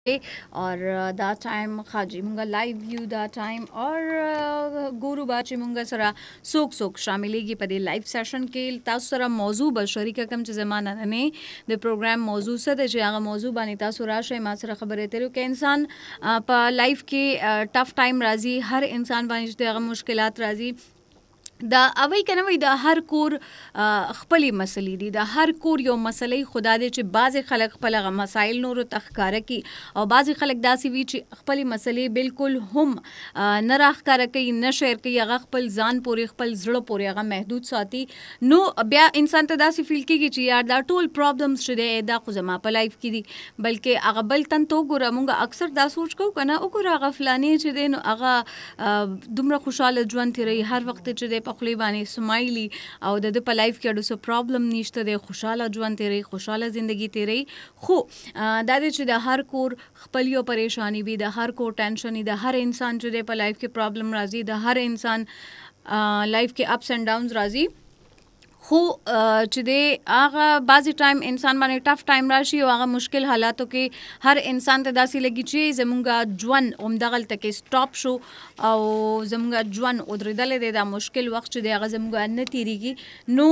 और दा टाइम खाजी मुंगा लाइव व्यू दा टाइम और गुरु बाची मुंगा सरा सोक सोक शामिलेगी पदे लाइव सेशन के तासु सरा मौजू ब शरीका कम च जमाना ने द प्रोग्राम मौजू सद जे आगा मौजू बानी तासु राशे मा सरा खबर तेरो के इंसान प लाइफ के टफ टाइम राजी हर इंसान बानी ज आगा मुश्किलात राजी دا اوی کنه وی د هر کور خپل مسلې دي د هر کور یو مسلې خدا دې چې بعض خلک خپل مسایل نور تخکاره کی او بعض خلک داسي وی چې خپل مسلې بالکل هم نه راخکاره کوي نه شیر کوي هغه خپل ځان پوري خپل زړه پوري هغه محدود ساتي نو بیا انسان ته داسي فیل کیږي چې یار دا ټول پرابلمز چې دا خو زما په لایف کې دي بلکې هغه بل تن تو ګوره مونږ اکثر دا سوچ کوو کنه او ګوره هغه فلانی چې دی نو هغه دومره خوشاله ژوند تیری هر وخت چې دی خپل باندې سمایلی او د په لایف کې اډو سو پرابلم نشته د خوشاله ژوند تیری خوشاله ژوندۍ تیری خو دا د چې د هر کور خپل یو پریشانی وي د هر کور ټینشن د هر انسان چې په لایف کې پرابلم راځي د هر انسان لایف کې اپس اینڈ ډاونز راځي خو چې دی هغه بعضی ټایم انسان باندې ټف ټایم راشي او هغه مشکل حالاتو کې هر انسان ته داسې لګي چې زمونږ ژوند همدغلته کې سټاپ شو او زمونږ ژوند ودرېدلی دی دا مشکل وخت چې دی هغه زمونږ نه تېرېږي نو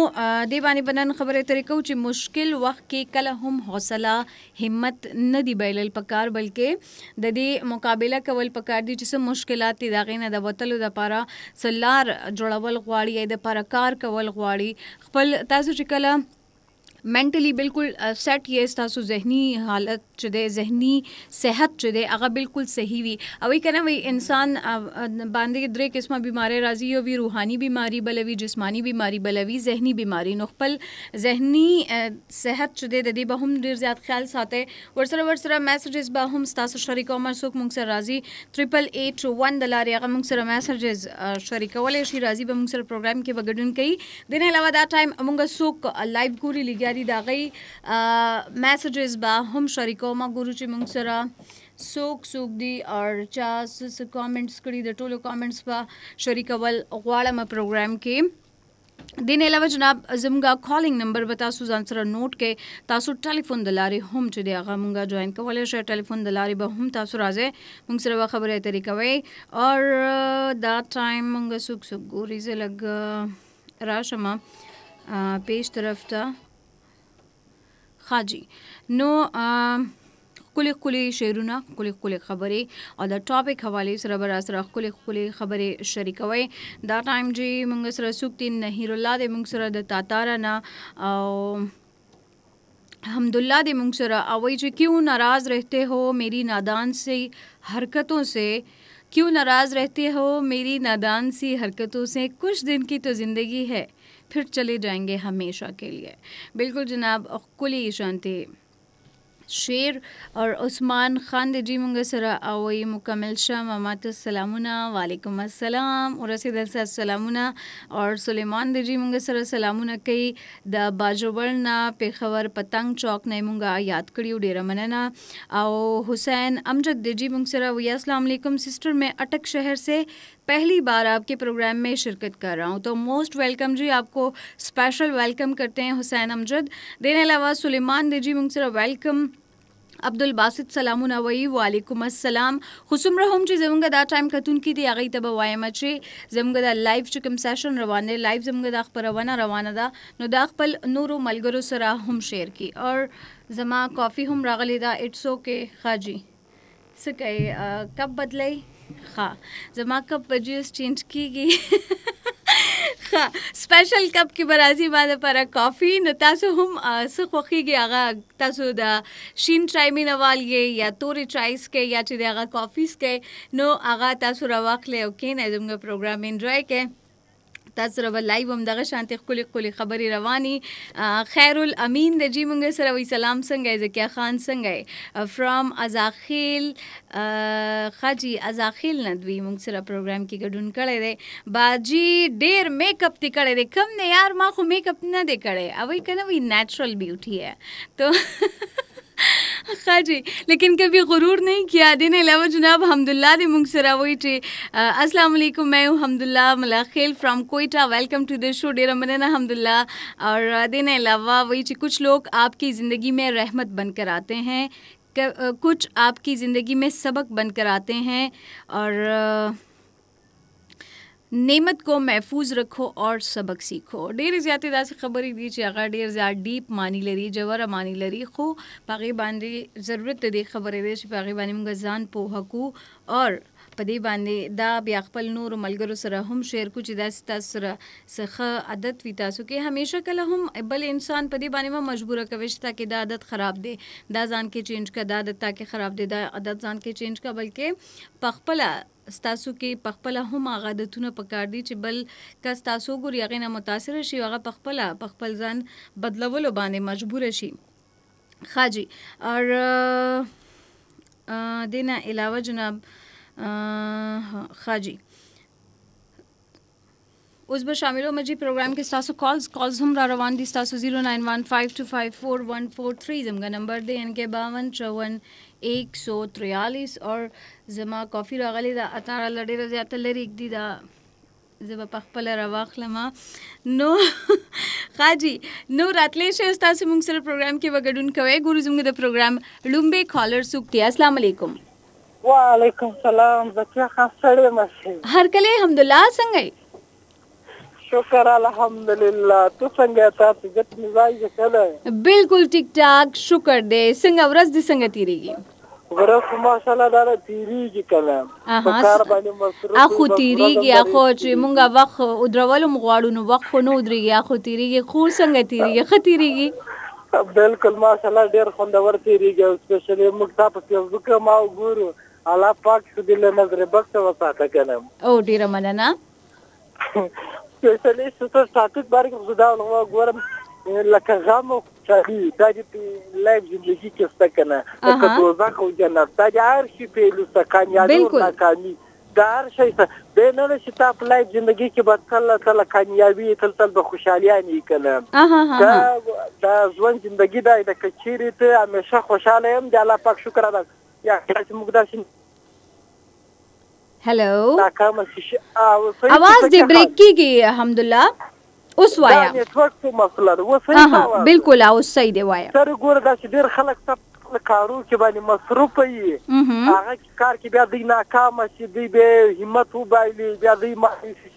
دې باندې به نن خبرې ترې کوو چې مشکل وخت کې کله هم حوصله همت نه دی بایلل پکار بلکې د دې مقابله کول پکار دي چې څه مشکلات دي د هغې نه د وتلو دپاره څه لار جوړول غواړي یا دپاره کار کول غواړي خپل تاسو چې کله منټلی بالکل سیټ یې تاسو ذهني حالت چې دی ذهني صحت چې دی هغه بالکل صحیح وي او کنه وي انسان باندې درې قسمه بیماری راځي یو وی روحاني بیماری بلوي جسمانی بیماری بلوي ذهني بیماری نو خپل ذهني صحت چې دی د دې به هم ډیر زیات خیال ساتي ورسره میسجز به هم تاسو شریکو مرسوک مونږ سره راځي 8881 د لارې هغه مونږ سره میسجز شریکولای شي راځي به مونږ سره پروګرام کې وګډون کوي د نه علاوه دا ټایم مونږ سوک لایو ګوري لګیاري دا غي میسجز با هم شریکو ما ګورو چې مونږ سره سوک دی اور چا س کامنټس کړي د ټولو کامنټس په شریکول غواړم پروګرام کې دین علاوه جناب زموږه کالینګ نمبر به تاسو ځان سره نوٹ کې تاسو ټلیفون د لارې هم چې دی هغه مونږه جوائن کولای شئ ټلیفون د لارې به هم تاسو راځئ مونږ سره خبرې اترې کوئ اور دا ټایم مونږه سوک ګوري زه لږ راشم پیج طرف ته خاجي نو کلی شعرونه کلی خبرې او د ټاپک حواله سره بر سره کلی خبرې شریکوي دا ټایم جی موږ سره سوکتین نهیر الله د موږ سره د تاتارا نه او الحمدللہ دے منگ سرا اوئی جو کیوں ناراض رہتے ہو میری نادان سی حرکتوں سے کیوں ناراض رہتے ہو میری نادان سی حرکتوں سے کچھ دن کی تو زندگی ہے پھر چلے جائیں گے ہمیشہ کے لیے بالکل جناب کلی شانتی شیر اور عثمان خان د جی مونږ سره او مکمل شمه ماته سلامونه وعلیکم السلام اور رسید السلامونه اور سلیمان د جی مونږ سره سلامونه کوي د باجوړنا پیښور پتنګ چوک نه مونږه یاد کړیو ډیره مننه او حسین امجد د جی مونږ سره وی السلام علیکم سسٹر میں اٹک شہر سے پہلی بار آپ کے پروگرام میں شرکت کر رہا ہوں تو موسٹ ویلکم جی آپ کو اسپیشل ویلکم کرتے ہیں حسین امجد دینے علاوہ سلیمان دی جی منگ سره ویلکم عبدالباسط سلامونه وی وعلیکم السلام خصومره هم چې زمونږ دا ټایم کتون کې دی هغې ته به وایم چې زمونږ دا لایف چې کوم سیشن روان دی لایف زمونږ دا خپرونه روانه ده نو دا خپل نورو ملګرو سره هم شیر کی اور زما کافی هم راغلی دا اټس اوکے خاجي څه کوي کب بدلی ښه زما کب بجیس چینج کیږي سپیشل کپ کې برازي باندې پر کافی نو تاسو هم څه خوښیږي هغه تاسو د شین چای مینوال یې یا تورې چایس کې یا چې د هغه کافیس کې نو هغه تاسو راواخلئ او کښېنئ زموږ پروګرام انجوای کړئ تاسو سره به لایو هم دغه شانتې ښکلې خبرې رواني خیر الامین د جی مونږ سره وی سلام څنګه یې زکیه خان څنګه یې فرام ازاخیل خاجي ازاخیل نه دوی مونږ سره پروګرام کې ګډون کړی دی باجی ډیر میک اپ دی کړی دی کم نه یار ما خو میک اپ نه دی کړی اوی کنه وی نیچرل بیوٹی ہے تو خاجی لیکن کبھی غرور نہیں کیا دین علاوہ جناب حمداللہ دے منگ سرا وہی چی السلام علیکم میں ہوں حمداللہ ملاخیل فرام کوئٹہ ویلکم ٹو دا شو ڈیرہ مننا حمداللہ اور دین علاوہ وہی چی کچھ لوگ آپ کی زندگی میں رحمت بن کر آتے ہیں कुछ आपकी ज़िंदगी में सबक बनकर आते हैं और नेमत को महफूज रखो और सबक सीखो. ډېرې زیاتې داسې خبرې دي چې هغه ډېر زیات ډیپ معنی لري, ژوره معنی لري, خو په هغې باندې ضرورت د دې خبرې دی چې په هغې باندې موږ ځان پوهه کړو اور په دې باندې دا بیا خپل نورو ملګرو سره هم شیر کړو چې داسې تاسو سره څه ښه عادت وي تاسو کې. همیشه کله هم بل انسان په دې باندې مه مجبوره کوئ چې تا کې دا عادت خراب دی, دا ځان کې چینج کړه, دا عادت تا کې خراب دی, دا عادت ځان کې چینج کړه, بلکې په خپله ستاسو کې په خپله هم هغه عادتونه پکار دي چې بل کس تاسو ګوري هغې نه متاثره شي, هغه په خپل ځان بدلولو باندې مجبوره شي. ښه جي, اور دې نه علاوه جناب ښه جي اوس به شاملو مجھے پروگرام کے ستاسو کالز هم را روان دي. ستاسو 09152541143 زمگا نمبر دی ان کے 52544143 اور زما کافی راغلی دا اتاره لړې زیاته لري دی دا زما پخپل راواخلم نو خاجي نو راتلې شه تاسو موږ سره پروگرام کې وګډون کوي. ګورو زموږ د پروگرام لومبه کالر سوکتی. السلام علیکم. وعلیکم السلام. زکیه خاص سره مشه هر کله الحمدلله څنګه شکر الحمدلله. تو څنګه تاسو ګټ مزاج کله بالکل ټیک ټاک شکر دې. څنګه ورځ دې څنګه تیریږي؟ ورځ ماشاءالله دا تیریږي کله په کار باندې مصروف اخو تیریږي اخو چې مونږه وخت ودرولو مغواړو نو وخت خو نو ودرېږي اخو تیریږي. خو څنګه تیریږي؟ ښه تیریږي بالکل ماشاءالله ډېر خوندور تیریږي. او سپیشلی موږ تاسو په فیسبوک ما وګورو الله پاک دې له نظر بخت وساته کنه. او ډېره مننه. سپیشلی ستاسو ټاپک باندې خو دا وګورم لکه غم او خوشحالي دا دې په لایف زندگی کې څه کنه لکه دوزخ او جنت دا هر شي په لوسه کامیابی او ناکامي دا هر شي ته به نه شي تا په لایف زندگی کې به تل کامیابی تل به خوشحالي کنه. دا ژوند زندگی دا د کچيري ته همیشه خوشاله يم. د الله پاک شکر ادا یا چې موږ داسې हेलो आवाज दे ब्रेक की الحمدلله اوس وایا نیټورک څه مسله ده اوس صحیح بالکل اوس صحیح دی وایا. سره ګوره دا چې ډېر خلک کارو کې باندې مصروف وي هغه کار کې بیا دوی ناکامه شي دوی به همت وبایلي بیا دوی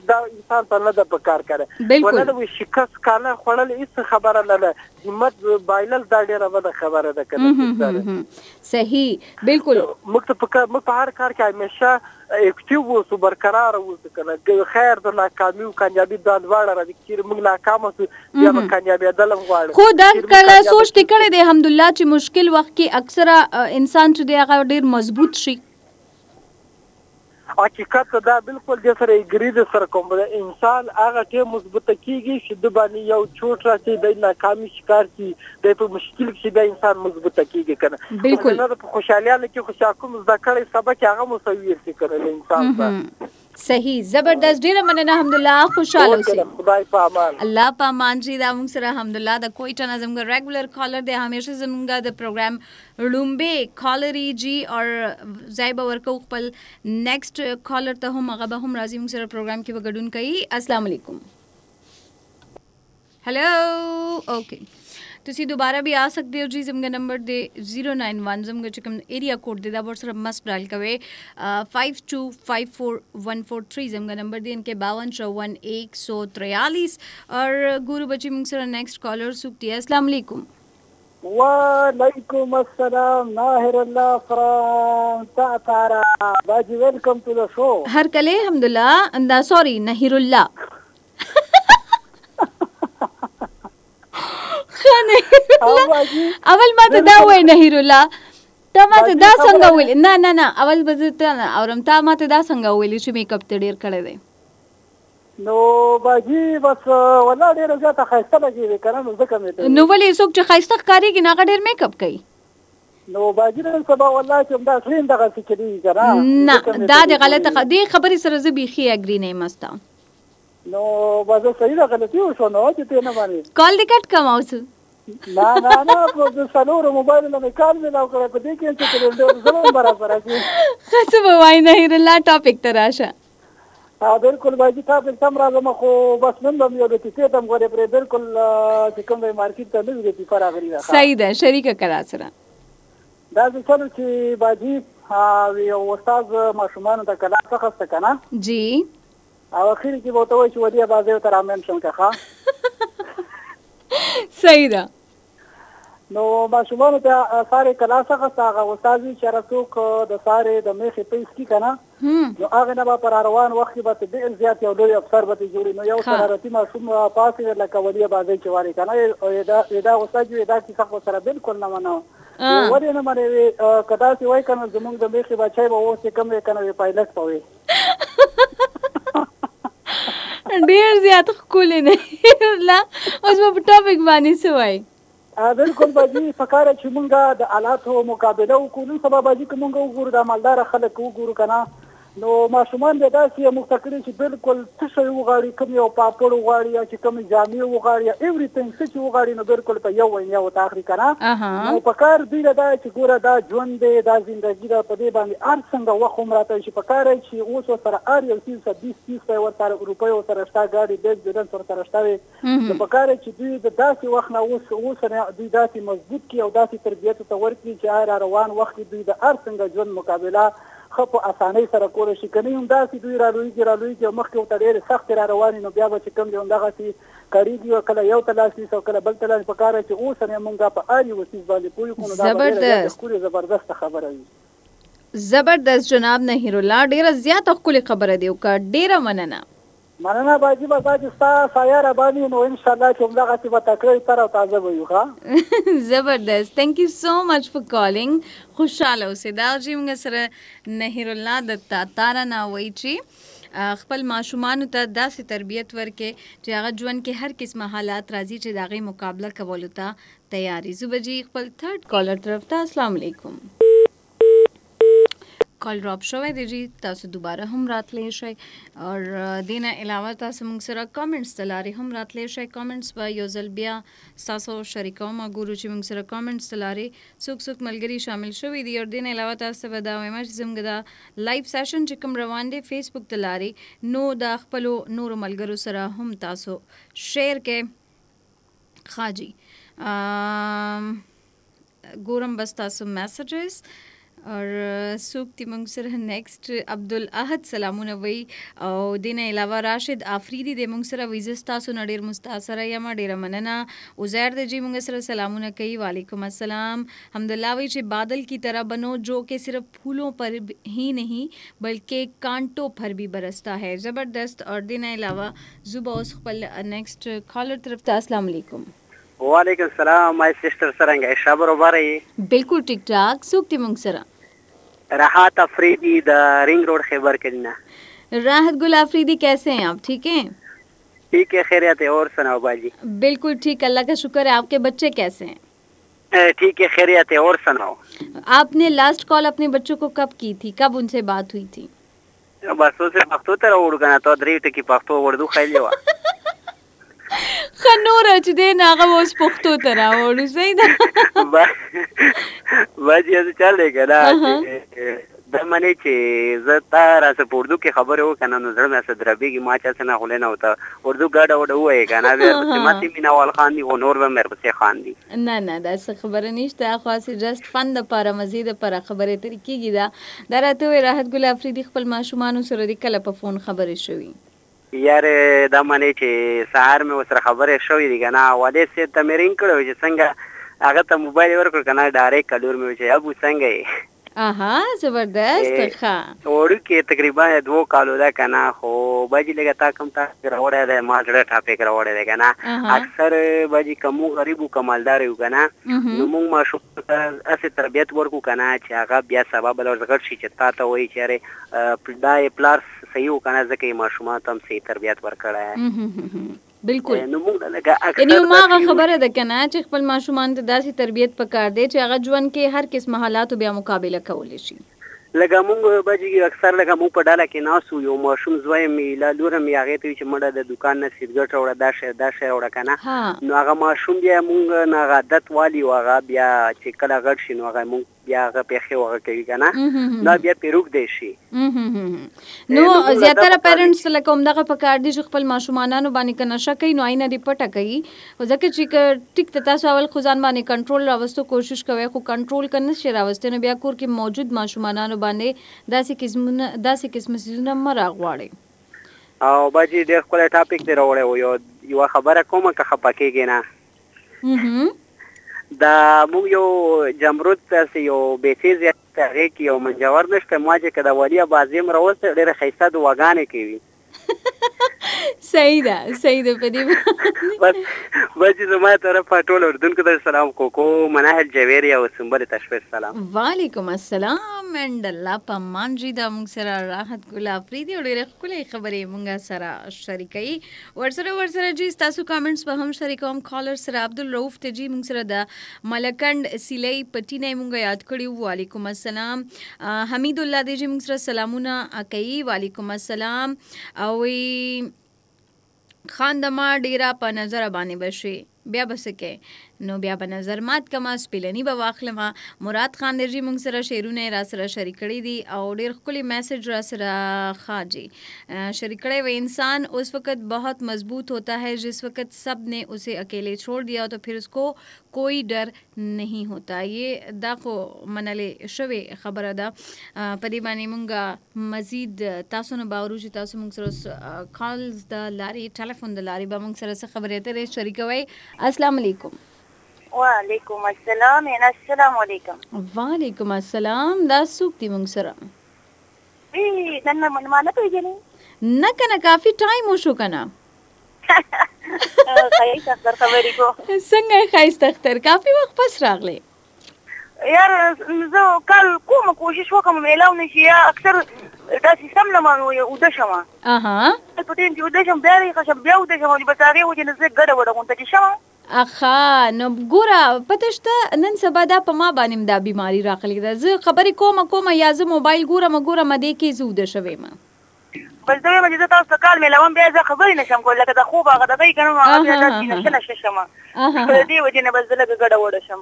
دا انسان ته نه ده په کار کوي ونه د شکست کانه خوړل هیڅ خبره نه ده همت بایلل دا ډېره بده خبره ده کنه. صحیح بالکل. موږ په هر کار کې همیشه اکټیو اوسو برقرار اوسو کنه. خیر د ناکامي او کامیابی د دواړه را دي چې موږ ناکام اوسو بیا به کامیابی دلم غواړو. خو دا کله سوچ کړي دي الحمدلله چې مشکل وخت کې اکثره انسان چې دی هغه ډیر مضبوط شي. حقیقت دا بالکل د سره اګری د سره کوم انسان هغه ټیم مضبوطه کیږي چې د باندې یو چوټ راځي د ناکامي شکار شي د په مشکل کې د انسان مضبوطه کیږي کنه. بالکل نه په خوشحالۍ کې خوشاکم ذکر سبق هغه مسوي شي کنه انسان ته. صحیح زبردست ډیره مننه الحمدلله خوشاله اوسئ. خدای په امان. الله په امان شي. دا موږ سره الحمدلله د کوئټه نه زموږ ریګولر کالر دی همیشه زموږ د پروګرام لومبه کالری جی اور زایبه ورکو خپل نیکسٹ کالر ته هم هغه به هم راځي موږ سره پروګرام کې وګډون کوي. السلام علیکم. هلو اوکے ਤੁਸੀਂ ਦੁਬਾਰਾ ਵੀ ਆ ਸਕਦੇ ਹੋ ਜੀ. ਜ਼ਮਗਾ ਨੰਬਰ ਦੇ 091 ਜ਼ਮਗਾ ਚਕਮ ਏਰੀਆ ਕੋਡ ਦੇ ਦਾ WhatsApp ਮਸਟ ਡਾਲ ਕਵੇ 52544143 ਜ਼ਮਗਾ ਨੰਬਰ ਦੇ इनके 52544143 और गुरु बच्ची मुंगसरा नेक्स्ट कॉलर सुक्ति है. अस्सलाम वालेकुम. वालेकुम अस्सलाम. नाहिरुल्लाह फ्रॉम तातारा बाजी वेलकम टू द शो. हर कले अल्हम्दुलिल्लाह सॉरी नाहिरुल्लाह اول ما ته دا وای نهیرالله ته ما ته دا څنګه ویل نه اول بزته اورم تا ما ته دا څنګه ویل چې میک اپ ته ډیر کړی دی نو باجی بس والله ډیر زیاته خسته لګی کنه نو ځکه مې نو ولې څوک چې خسته کاریږي نه ډیر میک اپ کوي نو باجی نن سبا والله چې دا سرین دغه فکرې کنه نه دا د غلطه دی خبرې سره زه بيخي اګری نه مستا نو بس صحیح ده غلطي وشو نو چې ته نه باندې کال دې کټ کماوس نه په سلور موبایل نه کال مې لاو کړ په دې کې چې ډېر زمون برابر راځي خاصه وای نه هیرلا ټاپک تراشه بالکل باجی تاسو تم راځم خو بس نن به یو د کیسه تم غوړې پر بالکل چې کوم مارکیټ ته نه ویږي پر اغری راځه صحیح ده شریک کرا سره دا څه چې باجی یو استاد ماشومان ته کلا څخه کنه جی او اخر کې به ته وایي چې ودی بازه تر امن شم که صحیح ده نو ماشومان ته ساره کلا څخه هغه استاد چې رسوک د ساره د میخې پیس کی کنه نو هغه نه پر روان وخت به ډیر زیات یو لوی افسر به جوړي نو یو سرارتي ماشوم پاسې لکه ودی بازه چې واري کنه دا استاد دا چې څخه سره بالکل نه منو ودی نه مری کدا چې وای کنه زمونږ د میخې بچای به و چې کم کنه پایلټ پوي ډیر زیات خولې نه لا اوس په ټاپک باندې سوای بالکل باجی فکر چې مونږه د آلاتو مقابله وکړو سبا باجی کومه وګورو د مالدار خلک وګورو کنه نو ماشومان د داسې مختکړي چې بالکل څه شی وغاړي کوم یو پاپړ وغاړي یا چې کوم جامې وغاړي ایوریثینګ څه وغاړي نو بالکل په یو وین یو تاخري کنه نو فکر دی دا چې ګوره دا ژوند دی دا ژوندۍ دا په دې باندې ار څنګه وخت راته چې فکر چې اوس سره ار یو 30 ورته روپیو سره شتا ګاډي د ځدن سره شتاوي نو فکر چې دوی د داسې وخت نه اوس دوی داسې مضبوط کی او داسې تربیت ته ورکړي چې روان وخت دوی د ار څنګه ژوند مقابله خو په اسانۍ سره کول شي کني هم داسې دوی رالوي مخکې ته ډېر سخت را رواني نو بیا به چې کوم دی دغه سي کاریږي کله یو تلاسي او کله بل تلاسي په کار چې اوس نه مونږه په اړي وسیز باندې پوي کوو دا زبردست خبره وي زبردست جناب نهیر الله ډیره زیاته خولي خبره دی او ډیره مننه باجی ستا سایه را باندې نو ان شاء الله چې موږ چې به تکړه تر او تازه ویو ها زبردست ثانک یو سو مچ فور کالینګ خوشاله اوسئ دا چې موږ سره نهیر الله د تارا نه وایي چې خپل ماشومان ته داسې تربیت ورکې چې هغه ژوند کې هر قسمه حالات راځي چې دغه مقابله کولو ته تیاری زوبجی خپل تھرد کالر طرف ته السلام علیکم کال ड्रॉप شوی دی جی تاسو دوباره هم راتلی شئ او دینه علاوه تاسو موږ سره کامنټس تلاري هم راتلی شئ کامنټس به یو ځل بیا تاسو شریکوم ګورو چې موږ سره کامنټس تلاري څوک ملګری شامل شوی دی او دینه علاوه تاسو به دا وایم چې زموږ دا لایو سیشن چې کوم روان دی فیسبوک تلاري نو د خپل نور ملګرو سره هم تاسو شیر کې خاجي ګورم بس تاسو میسجز اور سوکتی منگ سر نیکسٹ عبدالاحد سلامونه وی او دین علاوه راشد آفریدی دی منگ سر ویزستا سو نډیر مستاثر یم ډیر مننه عزیر دی جی منگ سر سلامونه کوي وعلیکم السلام الحمدللہ وی چې बादल की तरह बनो जो कि सिर्फ फूलों पर ही नहीं बल्कि कांटों पर भी बरसता है ज़बरदस्त और दिन अलावा जुबा उस खपल नेक्स्ट कॉलर तरफ ता अस्सलाम वालेकुम वालेकुम सलाम माय सिस्टर सरंग शबर मुबारक बिल्कुल ठीक ठाक सूक्ति मंगसरा राहत Afridi the ring road Khyber कलना राहत गुल अफरीदी कैसे हैं आप ठीक हैं ठीक है खैरियत है और सुनाओ बाजी बिल्कुल ठीक अल्लाह का शुक्र है आपके बच्चे कैसे हैं ठीक है खैरियत है और सुनाओ आपने लास्ट कॉल अपने बच्चों को कब की थी कब उनसे बात हुई थी बस उसे पख्तो तरह उड़गना तो दरीट की पख्तो उर्दू खैलेवा خنور چې دې ناغه اوس پختو ته راوړو صحیح ده باجی از چاله کړه د منې چې زتا راځه اردو کې خبره وکنه نو زړه مې سره دربيږي ما چا څنګه غولنه وته اردو ګاډه وډه وای کنه بیا چې ماتي مینوال خان دي نور به مې پسې خان دي نه دا څه خبره نشته خاصه جست فن د لپاره مزید لپاره خبره ترې کیږي دا درته راحت ګل افریدی خپل ماشومان سره د کله په فون خبرې شوې یار دا منې چې سهار مې وسره خبرې شوې دي کنه واده سي ته مې رینګ کړو چې څنګه هغه ته موبایل ورکړ کنه ډایرکټ کډور مې چې ابو څنګه یې اها زبردست ښه اور کې تقریبا 2 کالو دا کنه خو باجی لګا تا کم تا راوړې ده ما ډېر ټاپې راوړې ده کنه اکثر باجی کوم غریبو کمالدار یو کنه نو موږ ماشوم ته اسه تربیت ورکو کنه چې هغه بیا سبب ورزګر شي چې تا ته وایي چې پلای پلارس صحیح کنه ځکه ماشومان تم صحیح تربیت ورکړای بالکل نو موږ لګا یعنی ما خبره ده کنه چې خپل ماشومان ته داسې تربیت پکار دی چې هغه ژوند کې هر قسم حالات بیا مقابله کولی شي لکه موږ باجی اکثر لکه موږ په ډاله کې ناسو یو ماشوم زوی مې لا لور مې هغه ته چې مړه د دکان نه سیګریټ وړه دا شی وړه کنه نو هغه ماشوم بیا موږ نه عادت والی هغه بیا چې کله غټ شي نو هغه موږ بیا هغه پیښې وغه کوي کنه نو بیا پیروک دی شي نو زیاتره پیرنټس لکه همدغه په کار دي چې خپل ماشومانانو باندې که نشه کوي نو عینه دې پټه کوي ځکه چې ټیک ته تاسو اول خو ځان باندې کنټرول راوستو کوشش کوئ خو کنټرول که نشئ راوستی نو بیا کور کې موجود ماشومانانو باندې داسې قسمه څیزونه مه راغواړئ او باجي ډېر ښکلی ټاپک دی راوړی و یوه خبره کومه که خفه کېږې نه دا موږ یو جمرود داسې یو بیسیز هغې کې یو منجور نشته ما چې که د ولي بازي م راوستی ډېرې ښایسته دعاګانې کوي صحیح ده په دې بس چې زما طرفه ټول اردونکو ته سلام کوکو مناهل جویری او سنبل تشویر سلام وعلیکم السلام اند الله پامان جی دا موږ سره راحت ګل افریدي او ډېرې ښکلې خبرې موږ سره شریکوي ورسره جی ستاسو کامنټس به هم شریکوم کالر سره عبدالرؤف ته جی موږ سره د ملکنډ سیلۍ پټي نه موږ یاد کړي وعلیکم السلام حمید الله دی جی موږ سره سلامونه کوي وعلیکم السلام او خان دما ډیره په نظر باندې بشي بیا بسکه نو بیا په نظر مات کما سپیلنی به واخلم مراد خان دی جی موږ سره شعرونه را سره شریک کړي دي او ډیر ښکلي میسج را سره خاجي شریک کړي و انسان اس وقت बहुत मजबूत होता है जिस वक्त सब ने उसे अकेले छोड़ दिया तो फिर उसको कोई डर नहीं होता ये دا خو منلې شوې خبره ده په دې باندې مونږ مزید تاسو نه باورو چې تاسو مونږ سره کالز د لارې ټلیفون د لارې به مونږ سره خبرې اترې شریکوي السلام علیکم وعلیکم السلام السلام علیکم وعلیکم السلام دا څوک دی مونږ سره نن ما نه پیژنې نه کنه کافی ټایم وشو کنه ښایسته اختر خبرې کو څنګه ښایسته اختر کافی وخت پس راغلی یار زه کال کوم کوشش وکم میلاو نشي یا اکثر داسې سم نه مانو اوده شم په ټیم چې اوده شم بیا خشم بیا اوده شم بس هغې و چې نه زه ګډه وډه غونته چې شم اخا نو ګوره پته شته نن سبا دا په ما باندې دا بیماری راغلی ده زه خبرې کوم یا زه موبایل ګورم دې کې زه اوده شوې یم بس زه وایم چې زه تاسو ته کال میلاوم بیا زه خبرې نشم کولی لکه د خوب هغه دغه یې که نه هغه بیا داسې نشه شم د دې وجې نه بس زه لږه ګډه وډه شم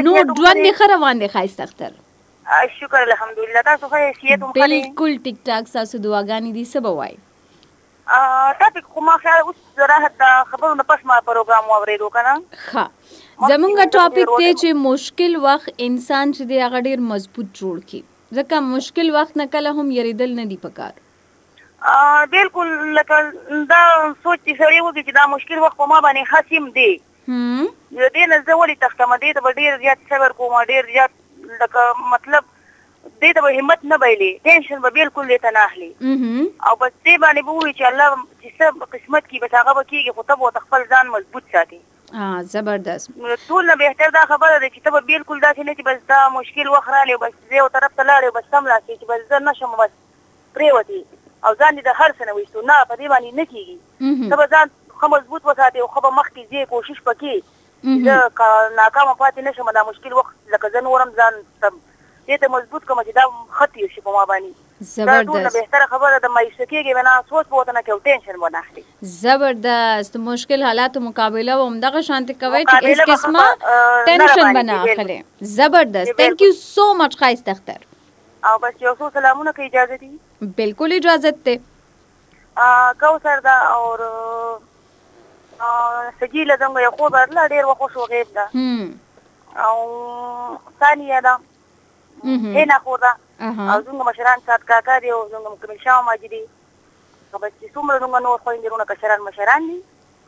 نو ژوند دې ښه روان دی ښایسته اختر شکر الحمدلله تاسو ښه حیثیت هم ښه دی بلکل ټیک ټاک ستاسو دعاګانې دي څه به وایي ټاپک خو ما خیال اوس راحت د خبرو نه پس ما پروګرام واورېدو که نه ښه زمونږ ټاپک دی چې مشکل وخت انسان چې دی هغه ډېر مضبوط جوړ کړي ځکه مشکل وخت نه کله هم یریدل نه دي پکار بلکل لکه دا سوچ چې سړی وکړي چې دا مشکل وخت په ما باندې خاص دی د دې نه زه ولې تښتم دې ته به ډېر زیات صبر کوم ډېر زیات لکه مطلب دې ته به همت نه بایلي ټینشن به بلکل دې ته نه اخلي او بس دې باندې به ووایي چې الله چې څه په قسمت کې بس هغه به کېږي خو ته به ورته خپل ځان مضبوط ساتي زبردست ټول نه بهتر دا خبره ده چې ته به بلکل داسې نه چې بس دا مشکل وخت راغلی بس زه یو طرف ته لاړې بس سملاستې چې بس زه نه شم بس پرېوتې او ځان دې د هر څه نه ویستو نه په دې باندې نه کېږي ته به ځان ښه مضبوط وساتې او ښه به مخکې ځې کوشش پکې زه ناکامه پاتې نه شم دا مشکل وخت لکه زه نورم ځان دې ته مضبوط کوم چې دا ښه تېر شي په ما باندې دا ټول نه بهتره خبره ده مایوسه کېږي به نه سوچ به ورته نه کوي ټینشن به نه اخلي زبردست مشکل حالاتو مقابله به همدغه شانتې کوئ چې هېڅ قسمه ټینشن به نه اخلئ زبردست تھینک یو سو مچ ښایسته اختر او بس یو څو سلامونه که اجازه دي بلکل اجازت دی کوثر ده اور سجیله زموږ یو خوب ورله ډېر وخوش و غیب ده او ثانیه ده هینا خور ده او زموږ مشران سات کاکا دی او زموږ کمیل شاه ماجي دي بس چې څومره زموږ نور خویندې وروڼه کشران مشران دي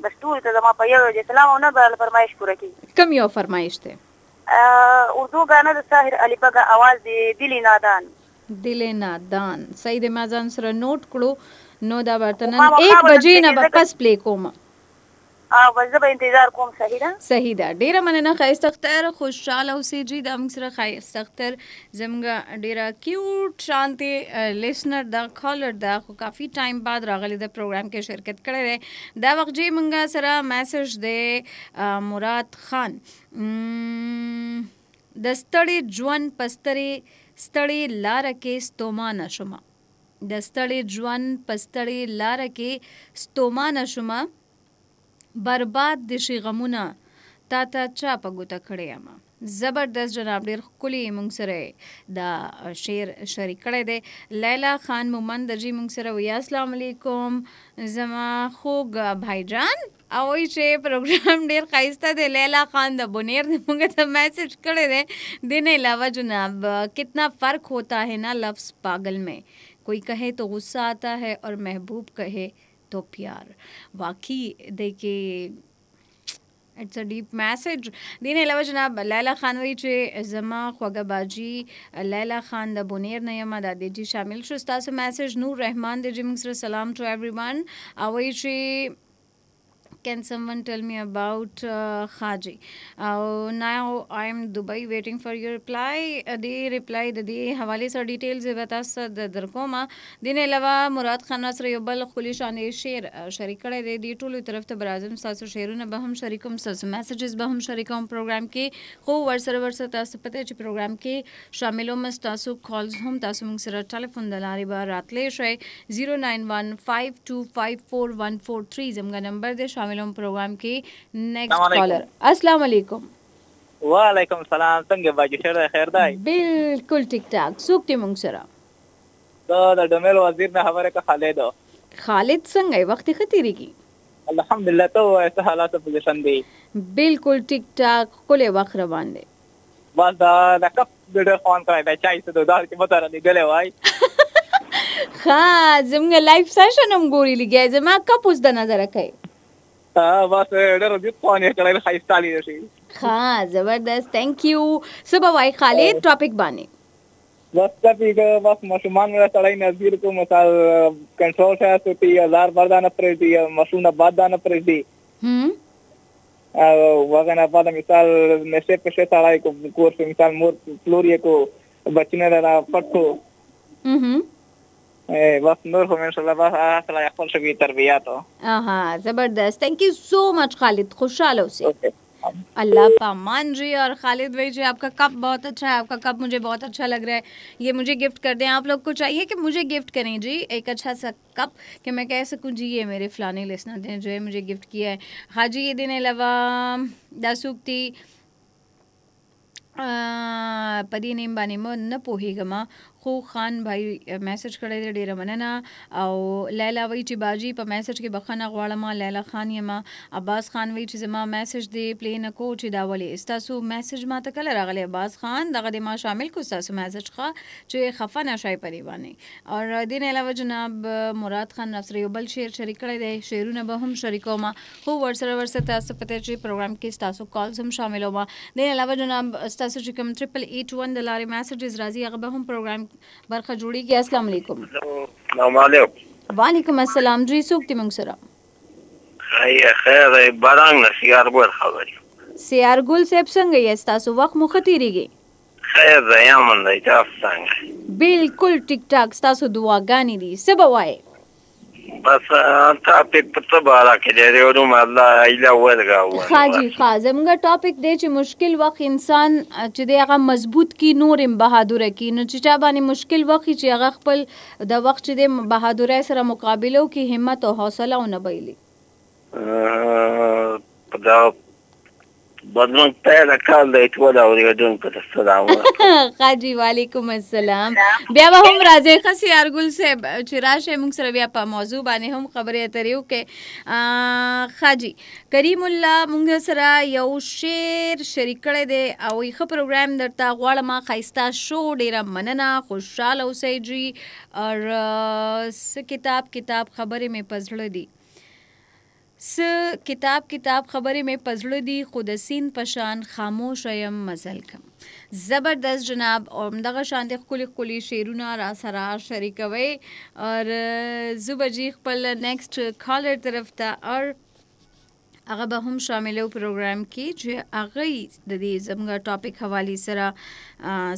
بس ټولو ته زما په یو یو سلام او نه به فرمایش پوره کړي کوم یو فرمایش دی اردو گانا د ساحر علی بگا آواز دی دلی نادان صحیح دی ما ځان سره نوٹ کړو نو دا برته نن 1 بجې نه به پس پلی کوم بس زه به انتظار کوم صحیح ده ډیره مننه ښایسته اختر خوشحاله اوسئ جی دا موږ سره ښایسته اختر زموږ ډیره کیوټ شانتې لیسنر دا کالر دا خو کافي ټایم بعد راغلی د پروګرام کې شرکت کړی دی دا وخت جی موږ سره میسج دی مراد خان د ستړي ژوند په ستړي لاره کې ستومانه شومه د ستړي ژوند په ستړي لاره کې ستومانه شومه برباد د شي غمونه تا ته چا په ګوته کړی یم زبردست جناب ډیر ښکلی مونږ سره دا شعر شریک کړی دی. لیلا خان مومند جی مونږ سره وی السلام علیکم زما خوږ بھائی جان او چې پروګرام ډیر ښایسته دی. لیلا خان د بونیر نے مونږ ته میسج کړی دی. دین علاوه جناب کتنا فرق ہوتا ہے نا لفظ پاگل میں, کوئی کہے تو غصہ آتا ہے اور محبوب کہے تو پیار. واقعی دیکھیے اٹس ا ډیپ میسج. دین علاوه جناب لیلا خان وی چې زما خوږه باجی لیلا خان د بونیر نه یم دا دی جی شامل شو تاسو میسج. نور رحمان دی جی موږ سره سلام ټو ایوری ون او وی چې can someone tell me about Khaji? Now I am Dubai waiting for your reply. The reply the حواله سره ډیټیلز به تاسو در کومه. دین علاوه مراد خان نصر یو بل خلی شان شعر شریک کړی دی. دی ټولو طرف ته برازم تاسو شعرونه به هم شریکوم, تاسو میسجز به هم شریکوم پروګرام کې. خو ورسره تاسو پته چې پروګرام کې شاملوم تاسو کالز هم تاسو موږ سره ټلیفون د لارې به راتلې شئ. 09152541143 زموږ نمبر دی. شاملوم پروګرام کې نیکسٹ کالر. السلام علیکم. وعلیکم السلام. څنګه باجی شهر خیر دی؟ بالکل ټیک ټاک. څوک دی موږ سره؟ دا د ډمل وزیر نه خبره کا خالد. خالد څنګه وخت ختیریږي؟ الحمدلله. ته وایې حالات پوزیشن دی؟ بالکل ټیک ټاک. کله وخت روان دی. بس دا کپ ډېر فون کوي دا چای څه دوه کې متره دی غلې وای. ها زموږ لایف سیشن هم ګوري لګي زما کپ اوس د نظر کوي. بس ډېر دې فون یې کړل خایستالي شي. ها زبردست. ثانک یو. سبا وای خالد ټاپک باندې بس ټاپک بس مشمان مې سړی نظیر کو مثال کنټرول ہے تو 3000 بردانه پرېږدي مسونه بادانه پرېږدي وغیرہ بعد مثال نشے پشے سړی کو کورس مثال مور فلوري کو بچنه را پټو بس نور هم ان شاء الله بس اصلا خپل شوی تربیات. زبردست. Thank you so much Khalid. खुशहाल हो से. अल्लाह पामान जी. और खालिद भाई जी आपका कप बहुत अच्छा है. आपका कप मुझे बहुत अच्छा लग रहा है. ये मुझे गिफ्ट कर दें. आप लोग को चाहिए कि मुझे गिफ्ट करें जी एक अच्छा सा कप कि मैं कह सकूं जी ये मेरे फलाने लिसनर ने जो है मुझे गिफ्ट किया है. हाँ जी. ये दिन अलावा दासूक्ति पदी नेम बानी म न पोहेगमा خو خان भाई میسج کړی دی. ډیره مننه. او لیلا وی چې باجی په میسج کې بخنه غواړم. لیلا خان یم. عباس خان وی چې زما میسج دی پلی نه کو چې دا ولې استاسو میسج ما ته کله راغلی. عباس خان دغه د ما شامل کو استاسو میسج ښه چې خفه نشای پرې باندې. اور دین علاوه جناب مراد خان نصر یو بل شعر شریک کړی دی. شعرونه به هم شریکوم. خو ورسره تاسو پته چې پروګرام کې استاسو کالز هم شاملوم. دین علاوه جناب استاسو چې کوم 8881 د لارې میسجز راځي هغه به هم پروګرام برخه جوړیږي. السلام علیکم. السلام علیکم. وعلیکم السلام. جی څوک دی موږ سره؟ خیر بارنګ نه سیار ګل خبري. سیار ګل صاحب څنګه یې تاسو وخت مو ختیریږي؟ خیر زیامن دی تاسو څنګه؟ بالکل ټیک ټاک. تاسو دعاګانې دي سبا وای. بس ټاپک په تبارا کې دی ورو الله ایله ورغاو. خاجي خازمګه ټاپک دی چې مشکل وخت انسان چې دی هغه مضبوط کی نور بهادر کی نو چې چا باندې مشکل وخت چې هغه خپل د وخت چې د بهادرۍ سره مقابله کی همت او حوصله او نه بایلی. دا بدلون پیدا کال دی ټول اوریدون په السلام خاجي وعلیکم السلام. بیا به هم راځي خسي ارګل صاحب چې راشه موږ سره بیا په موضوع باندې هم خبرې اترې وکړي. خاجي کریم الله موږ سره یو شعر شریک کړی دی او یې پروګرام درته غواړم. خایسته شو. ډیره مننه. خوشاله اوسئ جی. اور کتاب خبرې مې پزړه دي. کتاب خبرې مې پزړه دي. خود سین پشان خاموش یم مزل کم. زبردست جناب. اور دغه شانتي خولي شعرونه را سره شریکوي. اور زوبجی خپل نیکسٹ کالر طرف ته اور هغه به هم شاملو پروګرام کې چې هغه د دې زموږ ټاپک حواله سره س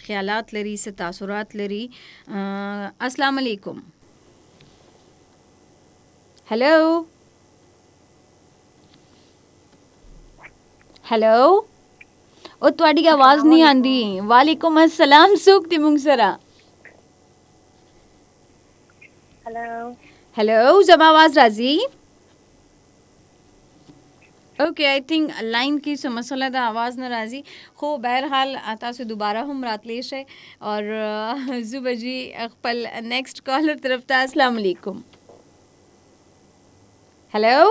خیالات لري س تاثرات لري. السلام علیکم. हेलो ओ ਤੁਹਾਡੀ ਆਵਾਜ਼ ਨਹੀਂ ਆਂਦੀ. ਵਾਲੇਕੁਮ अस्सलाम. ਸੁਖ ਦੀ ਮੁੰਗਸਰਾ. हेलो जमा आवाज राजी. اوکے آئی تھنک लाइन की څه مسله ده आवाज نه راځي خو بهرحال تاسو دوباره هم راتلی شئ اور زه به جی خپل نیکسٹ کالر طرف ته السلام علیکم هلو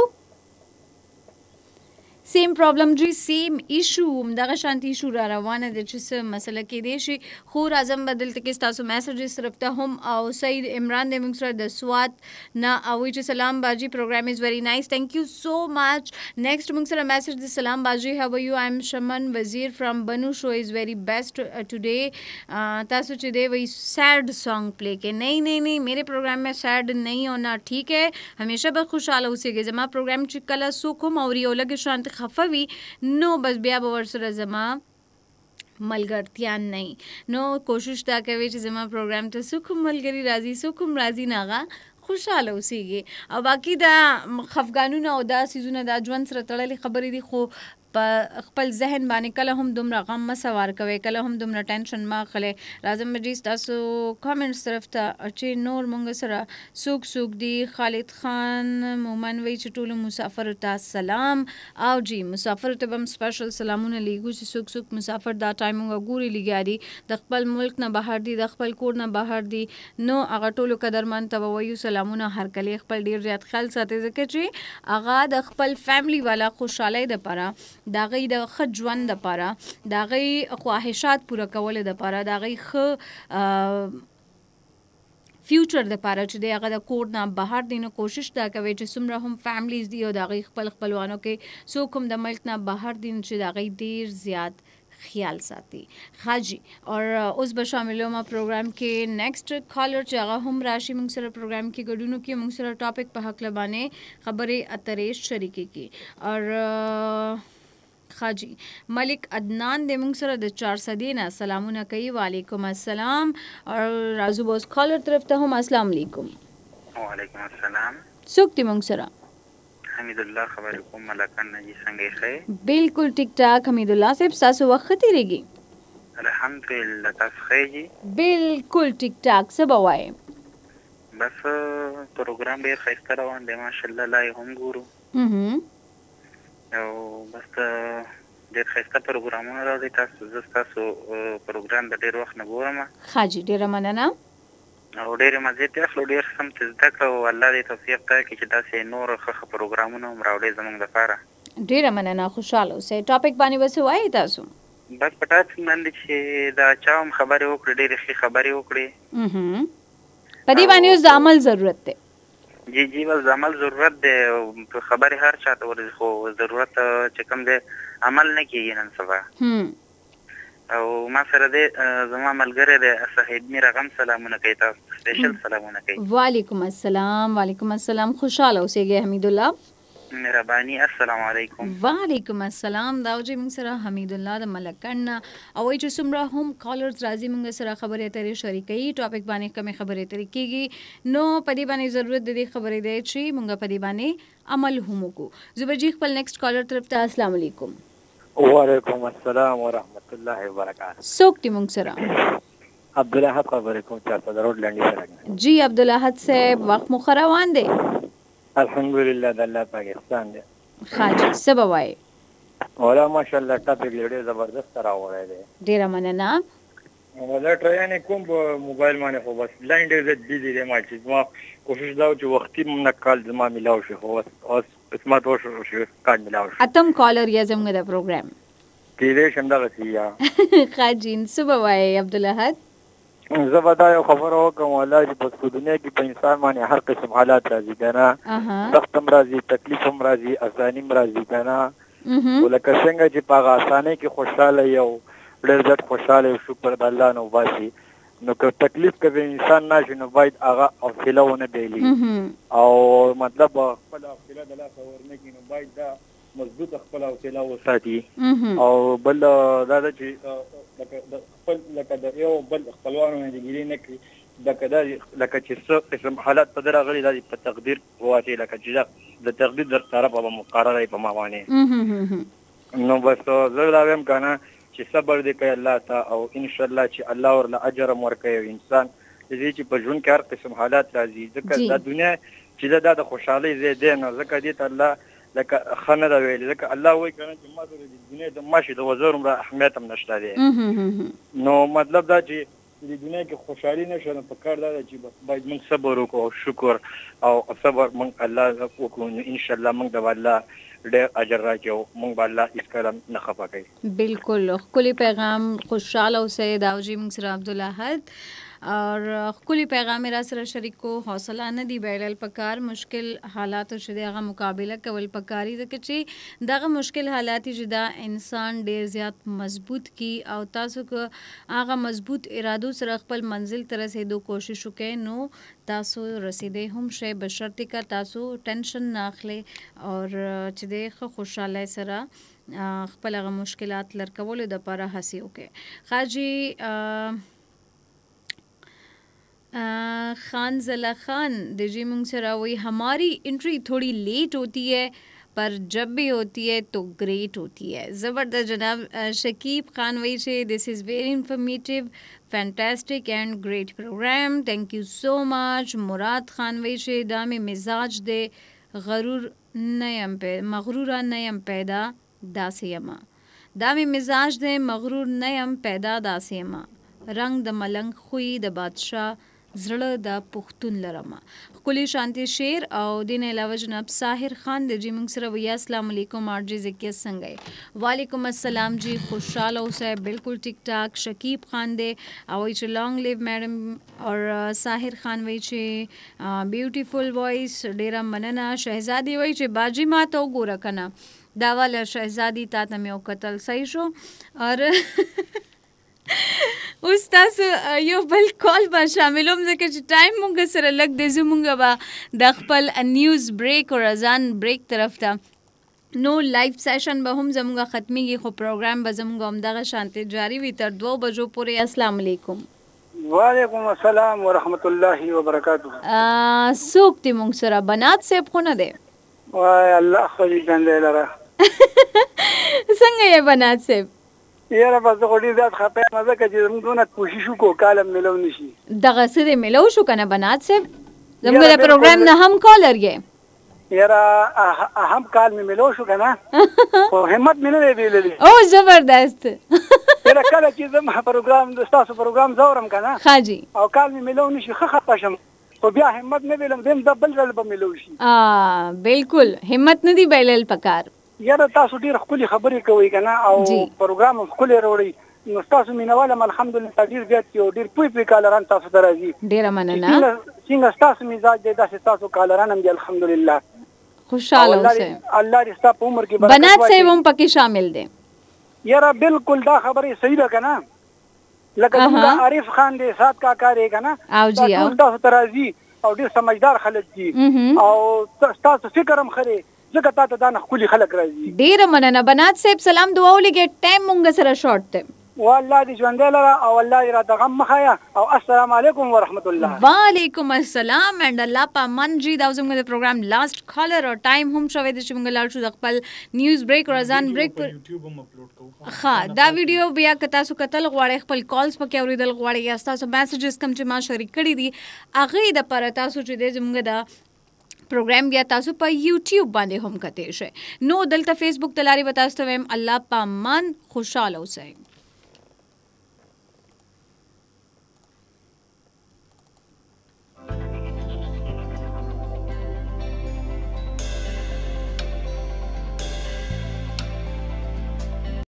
سیم پرابلم جی سیم ایشو دغه شانت ایشو را روانه ده چې څه مسله کې دی شي خو راځم بدل ته تاسو میسجز طرف ته هم او سید عمران د موږ سره د سوات نه او چې سلام باجی پروګرام از ویری نایس ثانک یو سو مچ نیکسٹ موږ سره میسج د سلام باجی هاو آر یو آی ایم شمن وزیر فرام بنو شو از ویری بیسٹ ٹوڈے تاسو چې دی وی سیڈ سانگ پلے کې نہیں میرے پروگرام میں سیڈ نہیں ہونا ٹھیک ہے ہمیشہ به خوشاله اوسئ زما پروگرام چې کله سوکم او یو لګ شانت خفوي نو بس بیا به ورسره زما ملګرتیا نه نو کوشش دا کوي چې زما پروګرام ته څوک ملګری راځي څوک راځي ناغه خوشاله اوسېږي او باقي دا خفګانونه او دا سیزونه دا ژوند سره تړلې خبرې دي خو په خپل ذهن باندې کله هم دومره غم مه سوار کوئ کله هم دومره ټینشن مه اخلئ راځم به جي ستاسو کامنټس طرف ته چې نور مونږ سره څوک دي خالد خان مومن وی چې ټولو مسافرو ته سلام او جی مسافرو ته به هم سپیشل سلامونه لیږو چې څوک مسافر دا ټایم مونږ ګوري لګیا دي د خپل ملک نه بهر دي د خپل کور نه بهر دي نو هغه ټولو قدرمن ته به وایو سلامونه هر کله خپل ډیر زیات خیال ساتئ ځکه چې هغه د خپل فیملی والا خوشحالۍ دپاره دا غي د ښه ژوند دپاره دا غي خواهشات پوره کولو دپاره دا غي ښه فیوچر دپاره چې دی هغه د کور نه بهر دی نو کوشش دا کوي چې څومره هم فیملیز دي او د هغوی خپلوانو کې څوک هم د ملک نه بهر دي چې د هغوی ډیر زیات خیال ساتي خاجي اور اوس به شاملو ما پروګرام کې نیکسٹ کالر چې هغه هم راشي موږ سره پروګرام کې ګډون کې موږ سره ټاپک په حق لبانه خبرې اترې شریکې کی اور خاجی ملک عدنان د موږ سره د 400 نه سلامونه کوي وعلیکم السلام اور رازو بوس کالر طرف ته هم السلام علیکم وعلیکم السلام څوک دی موږ سره حمید الله خبرکم ملکان جی څنګه ښه بالکل ټیک ټاک حمید الله صاحب تاسو وخت تیریږي الحمدلله تاسو ښه جی بالکل ټیک ټاک څه به وایي بس پروګرام ډیر ښایسته روان دی ماشاءالله لای هم ګورو او بس ډیر ښایسته پروګرامونه راځي تاسو تاسو پروګرام د ډیر وخت نه ګورم خاجي ډیره مننه او ډیر مزه ته اخلو ډیر سم زده کړو الله دې توفیق راکړي چې داسې نور ښه پروګرامونه هم راوړي زموږ لپاره ډیره مننه خوشاله اوسئ ټاپک باندې وسه وایي تاسو بس په ټاپک باندې چې دا چا هم خبرې وکړي ډېرې ښې خبرې وکړي په دې باندې اوس د عمل ضرورت دی جی بس د عمل ضرورت دی خبرې هر چا ته ورځي خو ضرورت چې کوم دی عمل نه کېږي نن سبا او ما سره دی زما ملګری دی صاحب میر غم سلامونه کوي تاسو سپیشل سلامونه کوي وعلیکم السلام خوشاله اوسئ حمید الله مهرباني السلام علیکم وعلیکم السلام دا چې موږ سره حمید الله د ملکن او چې څومره هم کالرز راځي موږ سره خبرې اترې شریکوي ټاپک باندې کومې خبرې اترې کېږي نو په دې باندې ضرورت د دې خبرې دی چې موږ په دې باندې عمل هم وکړو زبرجي خپل نیکسٹ کالر طرف ته السلام علیکم وعلیکم السلام ورحمت الله وبرکاته څوک دی موږ سره عبدالاحد خبرې کوم چارته د روډ لنډي سره جی عبدالاحد صاحب وخت مو روان دی الحمدلله د الله پاکستان دی خاجي څه به وایي ولا ماشاءالله ټاپک ډېر زبردست راوړی دی ډېره مننه ولا ټرینې کوم په موبایل باندې خو بس لاین ډېر زیات بیزي دی ما چې زما کوشش دا چې وختي نه کال زما ملاو شي خو اوس قسمت وشو کال ملاو شي اتم کالر یا زموږ د پروګرام کېدای شم دغسې یا خاجي څه به وایي عبدالاحد زه به دا یو خبره وکړم والله چې په دنیا کې په انسان باندې هر قسم حالات راځي که نه سخت هم راځي تکلیف هم راځي اساني هم راځي که نه خو لکه څنګه چې په هغه اسانۍ کې خوشحاله یو ډېر زیات خوشحاله یو شکر د الله نه وباسي نو که تکلیف که به انسان ناشي نو باید هغه حوصله ونه بایلي او مطلب خپله حوصله د لاسه ورنکړي نو باید دا مضبوطه خپله حوصله وساتي او بل دا ده چې لکه د یو بل خپلوانو نه ګیلې نه کړي لکه چې څه قسم حالات په ده راغلي دا په تقدیر واچي لکه چې د تقدیر در طرفه به مقرره وي په ما باندې نو بس زه دا وایم که نه چې صبر دې کوي الله ته او انشاءالله چې الله ورله اجر هم ورکوي انسان دې چې په ژوند کې هر قسم حالات راځي ځکه دا دنیا چې دا د خوشحالۍ ځای دی نو ځکه دې ته الله لکه خنه دا ویل لکه الله وایي کنه چې ما د دنیا د ماشي د وزر عمره اهمیت هم نشته دی نو مطلب دا چې د دنیا کې خوشحالي نشته نو پکار دا چې بس باید موږ صبر وکړو او شکر او صبر موږ الله وکړو نو ان شاء الله موږ د الله ډېر اجر راکړو موږ به الله هیڅ کله نه خفه کوي بالکل ښکلی پیغام خوشحاله اوسئ داوجي موږ سره عبدالاحد اور ښکلی پیغام را سره شریک کو حوصله نه دی بایلل پکار مشکل حالات چې دغه مقابله کول پکاري ځکه چې دغه مشکل حالات چې دا انسان ډیر زیات مضبوط کی او تاسو کو هغه مضبوط ارادو سره خپل منزل ته رسیدو کوشش وکړئ نو تاسو رسیدې هم شی بشرطی کا تاسو ټینشن نه اخلي اور چې دغه خوشاله سره خپل هغه مشکلات لر کول د لپاره هڅه وکړئ خاجي खान ज़ला खान दीजिए मुंगसरा वही हमारी एंट्री थोड़ी लेट होती है पर जब भी होती है तो ग्रेट होती है ज़बरदस्त जनाब शकीब खान वही से this is very informative fantastic and great programme thank you so much Murad Khan वही से दाम मिजाज दे मगरूरा नयम पैदा दासियमा दाम मिजाज दे मगरूर नयम पैदा दासियमा रंग द मलंग खुई द बादशाह زړه د پښتون لرمه ښکلی شانتی شیر او دین علاوه جناب ساحر خان د جی موږ سره ویا السلام علیکم آر جی زکیه څنګه وعلیکم السلام جی خوشاله اوسئ بالکل ټیک ټاک شکیب خان دی او چې لانگ لیو میډم اور ساحر خان وی چې بیوټیفل وایس ډیره مننه شهزادي وی چې باجی ما ته وګوره کنه دا والا شهزادي تا ته مې وکتل صحیح شو اور اوس تاسو یو بل کال به شاملوم ځکه چې ټایم مونږ سره لږ دی زمونږ به د خپل نیوز بریک او اذان بریک طرف ته نو لایف سیشن به هم زمونږ ختمیږي خو پروګرام به زمونږ همدغه شانتي جاری وي تر 2 بجو پورې السلام علیکم وعلیکم السلام ورحمت الله وبرکاته څوک دی مونږ سره بنات صاحب خو نه دی وای الله خو دې ګندې لره څنګه یې بنات صاحب یاره بس د غوډي ذات خپه مزه کې چې موږ دونه کوشش وکړو کالم ملو نشي دغه څه دې ملو شو کنه بنات صاحب زموږ د پروګرام نه هم کالر یې یاره هم کال می ملو شو کنه او همت مې نه ویلې او زبردست یاره کله چې زم پروګرام د تاسو پروګرام زورم کنه خاجي او کال می ملو نشي خخه شم خو بیا همت نه ویلم دیم د بل ځل به ملو شي بالکل همت نه دی بیلل پکار یاره تاسو ډیر خپل خبرې کوي کنه او پروګرام خپل وروړي نو تاسو مینوال الحمدلله ډیر زیات یو ډیر پوی کالران تاسو درازي ډیر مننه څنګه تاسو مزاج دی داسې تاسو کالران هم دی الحمدلله خوشاله اوسئ الله دې تاسو عمر کې برکت بنات صاحب هم پکې شامل دي یاره بالکل دا خبرې صحیح ده کنه لکه څنګه عارف خان دې سات کا کاری کنه او جی او تاسو درازي او ډیر سمجھدار خلک دي او تاسو فکر هم خري ځکه تاسو دا نه خولي خلک راځي ډیر مننه بنات صاحب سلام دعا ولګي ټایم مونږ سره شارټ ته والله دې ژوند لره او الله دې را دغم مخایا او السلام علیکم ورحمت الله وعلیکم السلام اند الله پامن جی دا زموږ د پروګرام لاست کالر او ټایم هم شوی د چې مونږ لاړ شو د خپل نیوز بریک او ازان بریک پر یوټیوب هم اپلوډ کوو ها دا ویډیو بیا که تاسو کتل غواړئ خپل کالز پکې اوریدل غواړئ یا تاسو میسجز کوم چې ما شریک کړی دي هغه د پر تاسو چې د زموږ د پروګرام بیا تاسو په یوټیوب باندې هم کته شئ نو دلته فیسبوک تلاري وتاستو ویم الله پامان خوشاله اوسئ